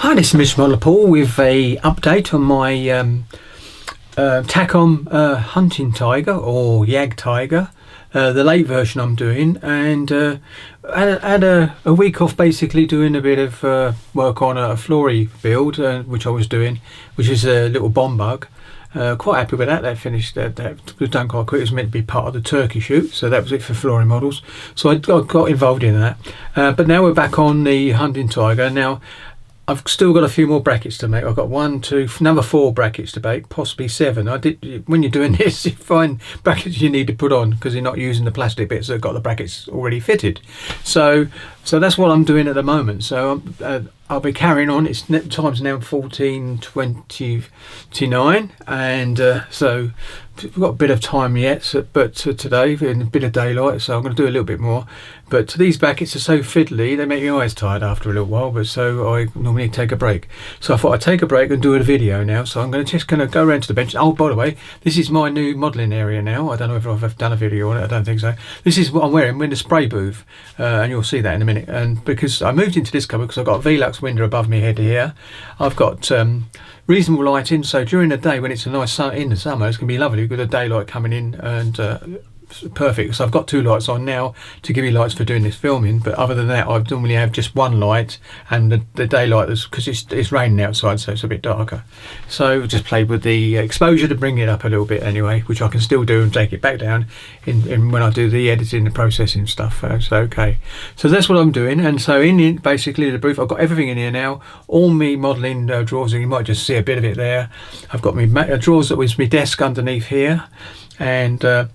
Hi, this is Mr. Model Paul with a update on my Takom hunting tiger or Jagdtiger, the late version I'm doing, and had a week off basically doing a bit of work on a flory build, which I was doing, which is a little bomb bug. Quite happy with that. That finished. That was done quite quick. It was meant to be part of the turkey shoot, so that was it for flooring models. So I got involved in that. But now we're back on the hunting tiger. Now I've still got a few more brackets to make. I've got number 4 brackets to make, possibly 7. When you're doing this, you find brackets you need to put on because you're not using the plastic bits that have got the brackets already fitted. So that's what I'm doing at the moment. So I'll be carrying on. It's time's now 14:29, and so we've got a bit of time yet. But today, in a bit of daylight, so I'm going to do a little bit more. But these brackets are so fiddly, they make my eyes tired after a little while. But so I normally take a break. So I thought I'd take a break and do a video now. So I'm just going to go around to the bench. Oh, by the way, this is my new modelling area now. I don't know if I've done a video on it. I don't think so. This is what I'm wearing. I'm in the spray booth, and you'll see that in a minute. And because I moved into this cupboard because I've got a Velux window above my head here, I've got reasonable lighting. So during the day when it's a nice sun in the summer, it's going to be lovely with the daylight coming in and perfect. So I've got 2 lights on now to give me lights for doing this filming, but other than that I normally have just 1 light and the daylight because it's raining outside, so it's a bit darker. So just played with the exposure to bring it up a little bit anyway, which I can still do and take it back down in when I do the editing and processing stuff. So okay, so that's what I'm doing. And so in basically the booth, I've got everything in here now, all me modelling drawers, and you might just see a bit of it there. I've got my drawers that was my desk underneath here, and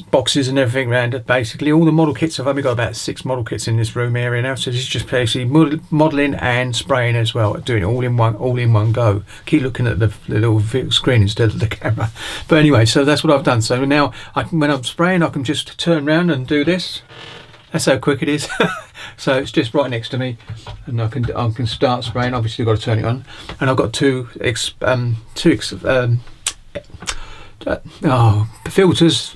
boxes and everything around it. Basically all the model kits, I've only got about 6 model kits in this room area now, so this is just basically modelling and spraying as well, doing it all in one go. Keep looking at the little screen instead of the camera, but anyway, so that's what I've done. So now when I'm spraying, I can just turn around and do this. That's how quick it is. So it's just right next to me, and I can start spraying. Obviously I've got to turn it on, and I've got two filters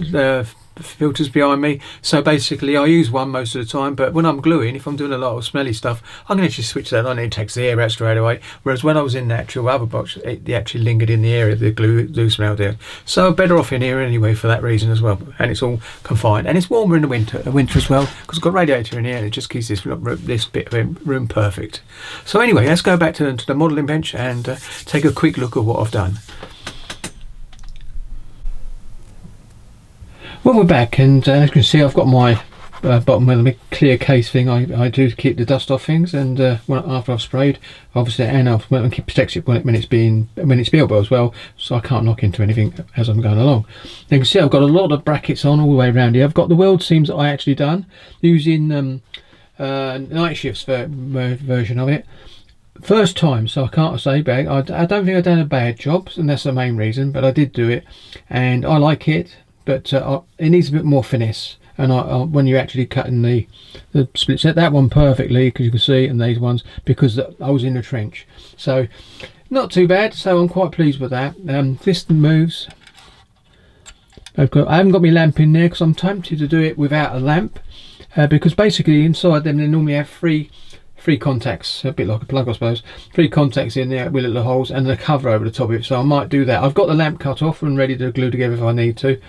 behind me. So basically I use one most of the time, but when I'm gluing, if I'm doing a lot of smelly stuff, I can actually switch that on and it takes the air out straight away. Whereas when I was in the actual other box, it actually lingered in the area, the glue smell there. So better off in here anyway for that reason as well. And it's all confined, and it's warmer in the winter as well because I've got a radiator in here and it just keeps this bit of room perfect. So anyway, let's go back to the modelling bench and take a quick look at what I've done. Well, we're back, and as you can see, I've got my bottom with a clear case thing. I do keep the dust off things, and after I've sprayed, obviously, and I've protects it when it's built as well, so I can't knock into anything as I'm going along. You can see I've got a lot of brackets on all the way around here. I've got the weld seams that I actually done using night shifts version of it. First time, so I can't say bad. I don't think I've done a bad job, and that's the main reason. But I did do it, and I like it. But it needs a bit more finesse, and when you're actually cutting the split set, that one perfectly, because you can see, and these ones because I was in the trench, so not too bad. So I'm quite pleased with that. This moves. I haven't got my lamp in there because I'm tempted to do it without a lamp, because basically inside them they normally have three contacts, a bit like a plug I suppose, 3 contacts in there with little holes and the cover over the top of it, so I might do that. I've got the lamp cut off and ready to glue together if I need to,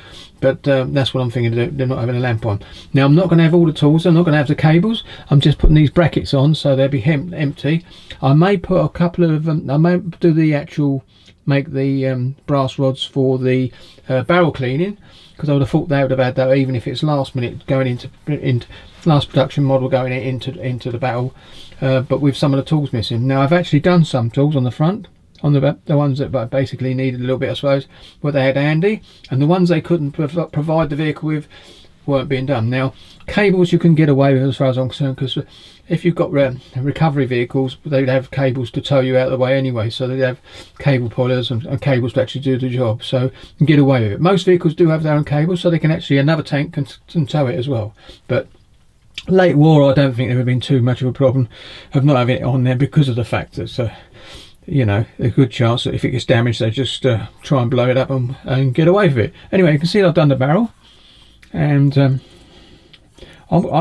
but that's what I'm thinking to do. They're not having a lamp on. Now I'm not going to have all the tools, I'm not going to have the cables, I'm just putting these brackets on so they'll be empty. I may put a couple of I may do the actual make the brass rods for the barrel cleaning, because I would have thought they would have had that, even if it's last minute going into last production model going into the battle, but with some of the tools missing. Now I've actually done some tools on the front, on the ones that basically needed a little bit I suppose, what they had handy, and the ones they couldn't provide the vehicle with weren't being done. Now cables you can get away with as far as I'm concerned, because if you've got recovery vehicles, they'd have cables to tow you out of the way anyway, so they'd have cable pullers and cables to actually do the job, so you can get away with it. Most vehicles do have their own cables, so they can actually, another tank can tow it as well. But late war, I don't think there would have been too much of a problem of not having it on there, because of the fact that you know, a good chance that if it gets damaged they just try and blow it up and get away with it. Anyway, you can see I've done the barrel, and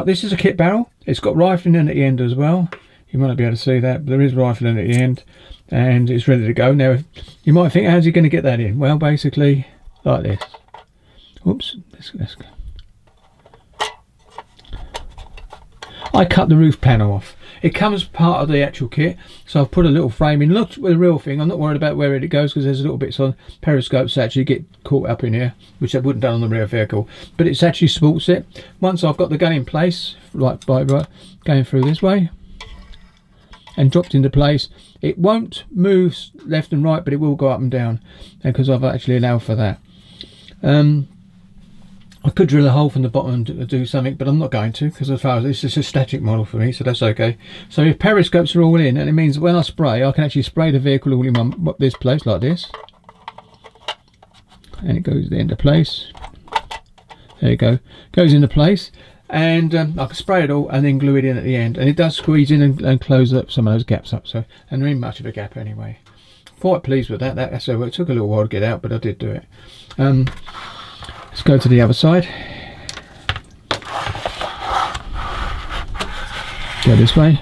this is a kit barrel. It's got rifling in at the end as well. You might not be able to see that, but there is rifling at the end, and it's ready to go. Now, you might think, how's he going to get that in? Well, basically, like this. Oops, let's go. I cut the roof panel off. It comes part of the actual kit, so I've put a little frame in. Look, with the real thing, I'm not worried about where it goes because there's little bits on periscopes that actually get caught up in here, which I wouldn't have done on the rear vehicle. But it's actually supports it. Once I've got the gun in place, like by going through this way and dropped into place, it won't move left and right, but it will go up and down, because I've actually allowed for that. I could drill a hole from the bottom and do something, but I'm not going to, because as far as it's just a static model for me, so that's okay. So if periscopes are all in, and it means when I spray, I can actually spray the vehicle all in this place like this, and it goes into place. There you go, goes into place, and I can spray it all and then glue it in at the end, and it does squeeze in and close up some of those gaps up. So, and there ain't much of a gap anyway. Quite pleased with that. So it took a little while to get out, but I did do it. Let's go to the other side. Go this way.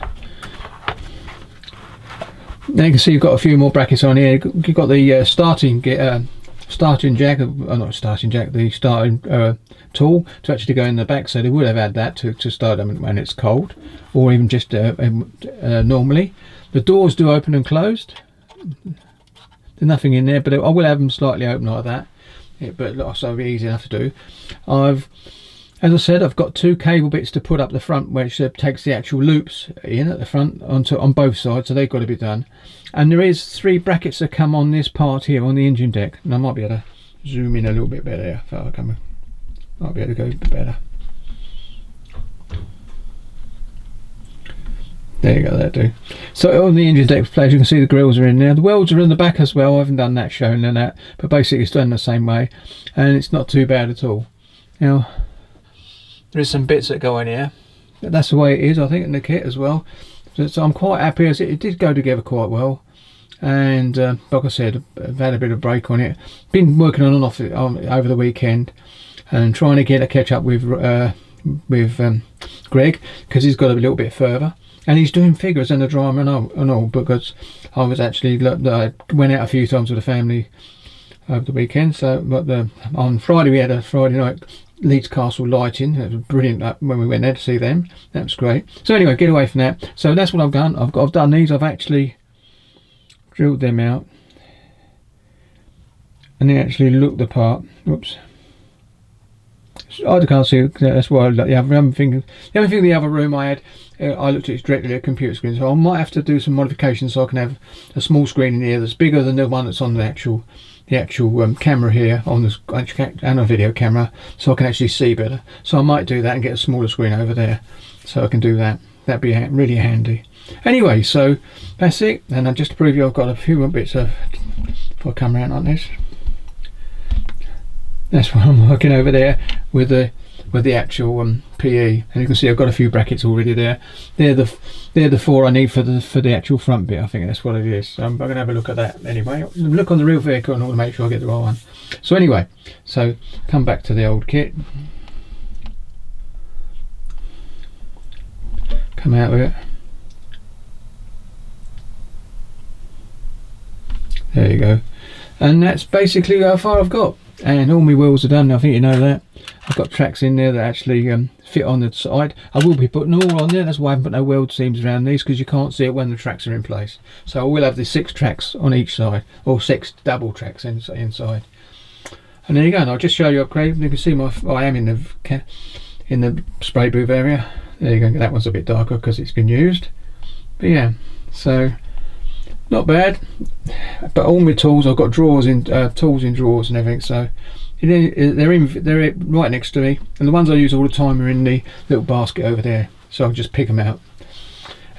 Now you can see you've got a few more brackets on here. You've got the starting jack, not starting jack, the starting tool to actually go in the back. So they would have had that to start them when it's cold, or even just normally. The doors do open and closed. There's nothing in there, but I will have them slightly open like that. But so it'll be easy enough to do. As I said, I've got 2 cable bits to put up the front, which takes the actual loops in at the front on both sides, so they've got to be done. And there is 3 brackets that come on this part here on the engine deck, and I might be able to zoom in a little bit better here. So might be able to go a bit better. There you go, that'll do. So on the engine deck place, you can see the grills are in there. The welds are in the back as well. I haven't done that, shown in that, but basically it's done the same way, and it's not too bad at all. Now, there is some bits that go in here, but that's the way it is, I think, in the kit as well. So I'm quite happy as it did go together quite well. And like I said, I've had a bit of break on it. Been working on and off it over the weekend, and trying to get a catch up with Greg, because he's got a little bit further. And he's doing figures and the drama and all, because I was actually, I went out a few times with the family over the weekend. So, but on Friday we had a Friday night Leeds Castle lighting. It was brilliant when we went there to see them. That was great. So anyway, get away from that. So that's what I've done. I've done these. I've actually drilled them out, and they actually look the part. Whoops. I can't see. That's why the other thing. The only thing in the other room I had, I looked at it directly at a computer screen, so I might have to do some modifications so I can have a small screen in here that's bigger than the one that's on the actual camera here on this and a video camera, so I can actually see better. So I might do that and get a smaller screen over there, so I can do that. That'd be really handy. Anyway, so that's it. And just to prove you, I've got a few more bits of. If I come around like this. That's what I'm working over there with the actual PE, and you can see I've got a few brackets already there. They're the 4 I need for the actual front bit. I think that's what it is. So I'm going to have a look at that anyway. Look on the real vehicle and all to make sure I get the right one. So anyway, so come back to the old kit. Come out with it. There you go. And that's basically how far I've got. And all my wheels are done. I think you know that. I've got tracks in there that actually fit on the side. I will be putting all on there. That's why I haven't put no weld seams around these, because you can't see it when the tracks are in place. So I will have the 6 tracks on each side, or 6 double tracks inside. And there you go. And I'll just show you upgrade. You can see I am in the spray booth area. There you go. That one's a bit darker because it's been used. But yeah, so not bad. But all my tools, I've got drawers in tools in drawers and everything. So they're right next to me, and the ones I use all the time are in the little basket over there. So I'll just pick them out.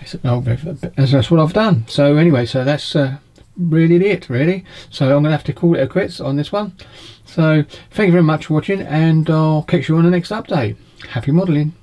That's what I've done. So anyway, so that's really it, really. So I'm gonna have to call it a quits on this one. So thank you very much for watching, and I'll catch you on the next update. Happy modelling.